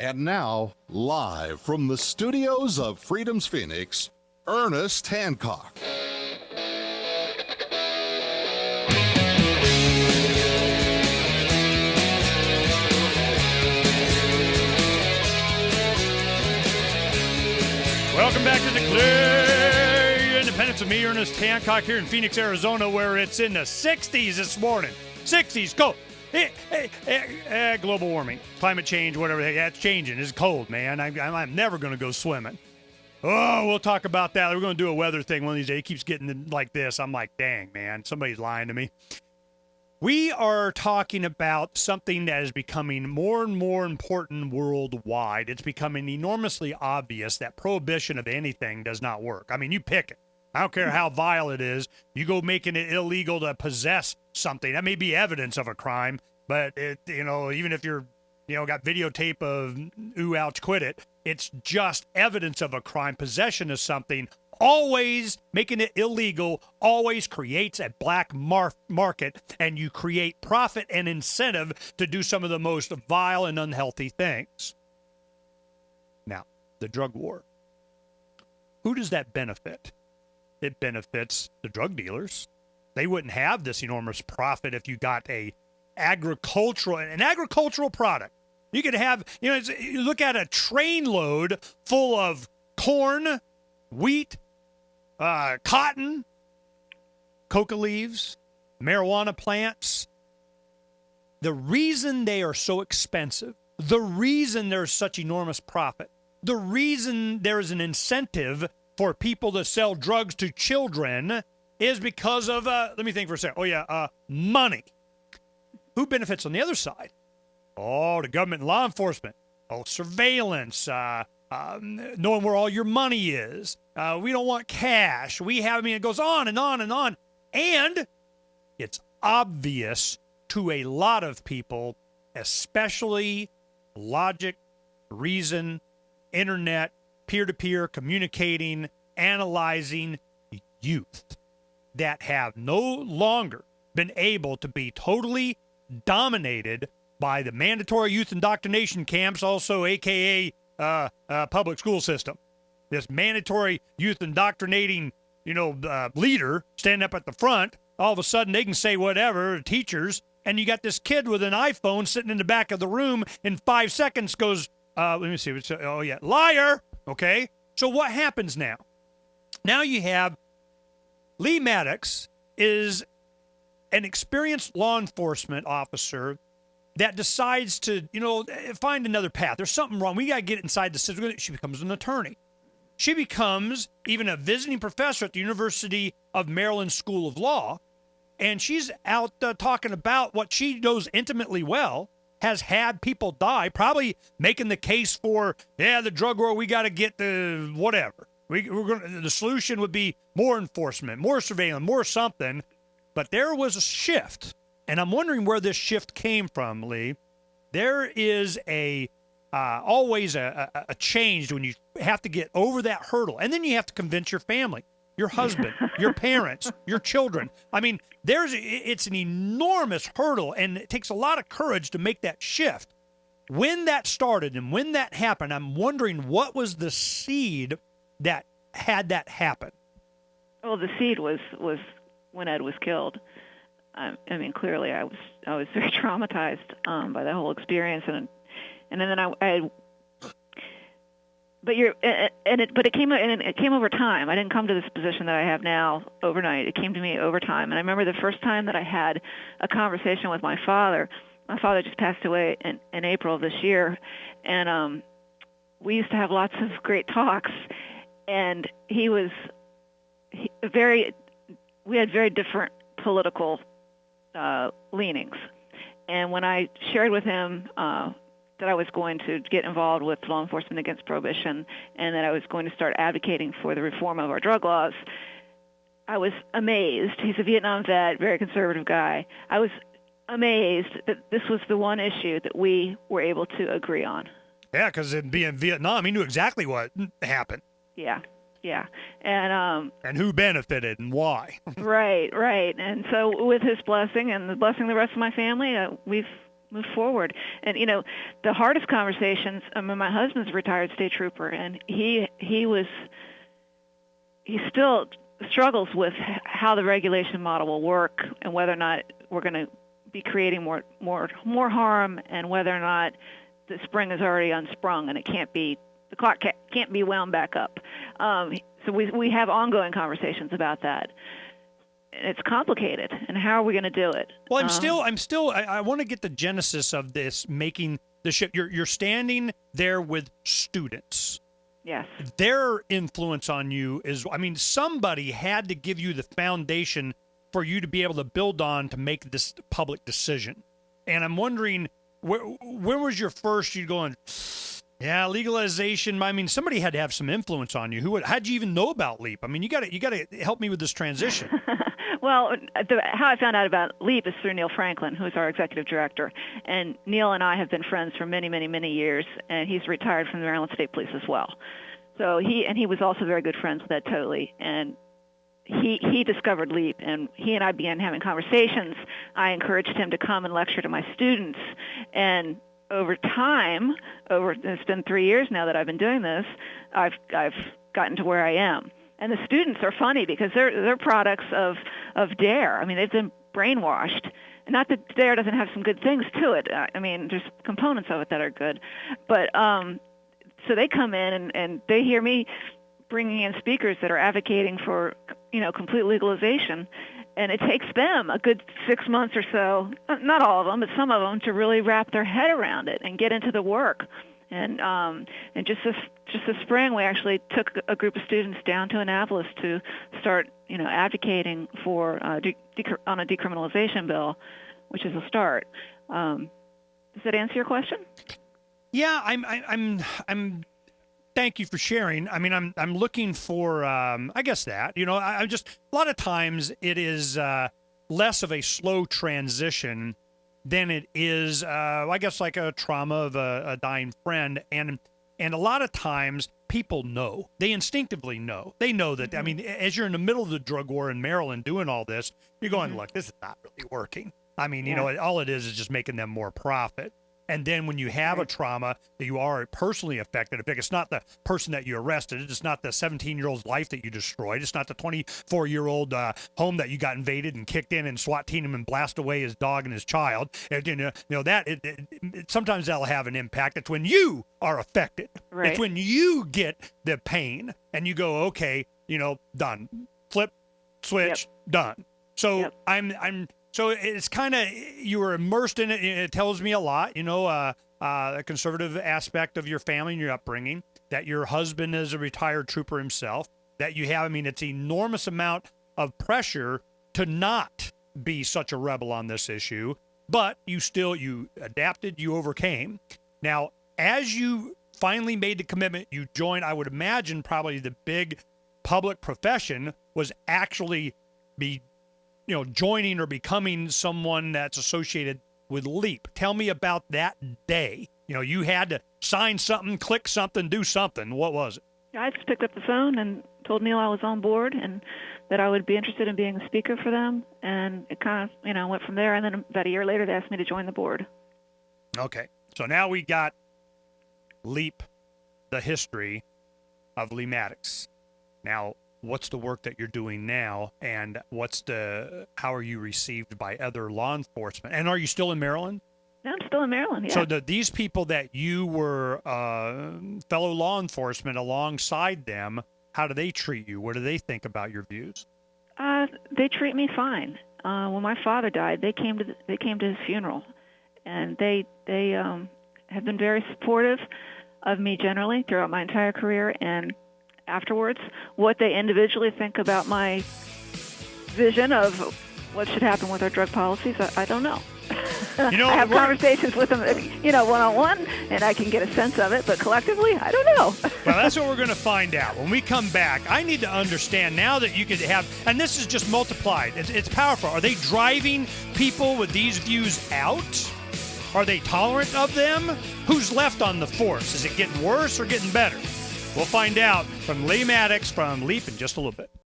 And now, live from the studios of Freedom's Phoenix, Ernest Hancock. Welcome back to the Clear Independence of me, Ernest Hancock, here in Phoenix, Arizona, where it's in the 60s this morning. 60s, go. Global warming, climate change, whatever. It's changing. It's cold, man. I'm never going to go swimming. Oh, we'll talk about that. We're going to do a weather thing one of these days. It keeps getting like this. I'm like, dang, man, somebody's lying to me. We are talking about something that is becoming more and more important worldwide. It's becoming enormously obvious that prohibition of anything does not work. I mean, you pick it. I don't care how vile it is. You go making it illegal to possess something. That may be evidence of a crime, but even if you're, got videotape of ooh, ouch, quit it, it's just evidence of a crime. Possession of something, always making it illegal, always creates a black market, and you create profit and incentive to do some of the most vile and unhealthy things. Now, the drug war. Who does that benefit? It benefits the drug dealers. They wouldn't have this enormous profit if you got an agricultural product. You could have, you look at a train load full of corn, wheat, cotton, coca leaves, marijuana plants. The reason they are so expensive, the reason there's such enormous profit, the reason there is an incentive for people to sell drugs to children is because of, let me think for a second. Money. Who benefits on the other side? Oh, the government and law enforcement. Oh, surveillance. Knowing where all your money is. We don't want cash. It goes on and on and on. And it's obvious to a lot of people, especially logic, reason, internet, peer-to-peer communicating, analyzing youth that have no longer been able to be totally dominated by the mandatory youth indoctrination camps, also AKA public school system. This mandatory youth indoctrinating, leader standing up at the front. All of a sudden they can say whatever, teachers, and you got this kid with an iPhone sitting in the back of the room in 5 seconds goes, let me see. Liar. Okay. So what happens now? Now you have Leigh Maddox is an experienced law enforcement officer that decides to, find another path. There's something wrong. We got to get inside the system. She becomes an attorney. She becomes even a visiting professor at the University of Maryland School of Law. And she's out talking about what she knows intimately well, has had people die, probably making the case for, the drug war, we got to get the whatever. The solution would be more enforcement, more surveillance, more something. But there was a shift, and I'm wondering where this shift came from, Leigh. There is always a change when you have to get over that hurdle, and then you have to convince your family, your husband, your parents, your children. I mean, it's an enormous hurdle, and it takes a lot of courage to make that shift. When that started and when that happened, I'm wondering what was the seed that had that happen. Well, the seed was when Ed was killed. Clearly, I was very traumatized by that whole experience, and then it came over time. I didn't come to this position that I have now overnight. It came to me over time, and I remember the first time that I had a conversation with my father. My father just passed away in April of this year, and we used to have lots of great talks, and we had very different political leanings. And when I shared with him that I was going to get involved with law enforcement against prohibition and that I was going to start advocating for the reform of our drug laws, I was amazed. He's a Vietnam vet, very conservative guy. I was amazed that this was the one issue that we were able to agree on. Yeah, because in being Vietnam, he knew exactly what happened. Yeah. And who benefited and why. Right. And so with his blessing and the blessing of the rest of my family, we've move forward. And the hardest conversations. I mean, my husband's a retired state trooper, and he still struggles with how the regulation model will work, and whether or not we're going to be creating more harm, and whether or not the spring is already unsprung and the clock can't be wound back up. So we have ongoing conversations about that. It's complicated, and how are we going to do it? Well, I want to get the genesis of this, making the shift. You're standing there with students. Yes. Their influence on you somebody had to give you the foundation for you to be able to build on to make this public decision. And I'm wondering, when was your first, you going, yeah, legalization? I mean, somebody had to have some influence on you. How'd you even know about LEAP? I mean, you got to help me with this transition. Well, how I found out about LEAP is through Neil Franklin, who's our executive director. And Neil and I have been friends for many, many, many years, and he's retired from the Maryland State Police as well. So he was also very good friends with Ed Totley, and he discovered LEAP, and he and I began having conversations. I encouraged him to come and lecture to my students, and over time, it's been 3 years now that I've been doing this, I've gotten to where I am. And the students are funny because they're products of DARE. I mean, they've been brainwashed. Not that DARE doesn't have some good things to it. I mean, there's components of it that are good. But so they come in and they hear me bringing in speakers that are advocating for, complete legalization. And it takes them a good 6 months or so, not all of them, but some of them, to really wrap their head around it and get into the work. And just this spring, we actually took a group of students down to Annapolis to start, advocating for on a decriminalization bill, which is a start. Does that answer your question? Yeah, I'm. Thank you for sharing. I mean, I'm looking for, I guess that, I just, a lot of times it is less of a slow transition than it is, I guess, like a trauma of a dying friend. And a lot of times people know. They instinctively know. They know that, I mean, as you're in the middle of the drug war in Maryland doing all this, you're going, look, this is not really working. I mean, all it is just making them more profit. And then when you have a trauma that you are personally affected, it's not the person that you arrested. It's not the 17-year-old's life that you destroyed. It's not the 24-year-old home that you got invaded and kicked in and SWAT team him and blast away his dog and his child. Sometimes that'll have an impact. It's when you are affected. Right. It's when you get the pain and you go, okay, done. Flip, switch, done. So So it's kind of, you were immersed in it. It tells me a lot, the conservative aspect of your family and your upbringing, that your husband is a retired trooper himself, that you have, it's an enormous amount of pressure to not be such a rebel on this issue, but you adapted, you overcame. Now, as you finally made the commitment, you joined, I would imagine probably the big public profession was actually joining or becoming someone that's associated with LEAP. Tell me about that day. You had to sign something, click something, do something. What was it? I just picked up the phone and told Neil I was on board and that I would be interested in being a speaker for them. And it kind of, went from there. And then about a year later, they asked me to join the board. Okay. So now we got LEAP, the history of Leigh Maddox. Now, what's the work that you're doing now, and how are you received by other law enforcement? And are you still in Maryland? I'm still in Maryland, yeah. So these people that you were fellow law enforcement alongside them, how do they treat you? What do they think about your views? They treat me fine. When my father died, they came to his funeral, and they have been very supportive of me generally throughout my entire career, and afterwards. What they individually think about my vision of what should happen with our drug policies, I don't know. I have conversations with them, one-on-one, and I can get a sense of it, but collectively, I don't know. Well, that's what we're going to find out. When we come back, I need to understand now that you could have, and this is just multiplied, it's powerful. Are they driving people with these views out? Are they tolerant of them? Who's left on the force? Is it getting worse or getting better? We'll find out from Leigh Maddox from LEAP in just a little bit.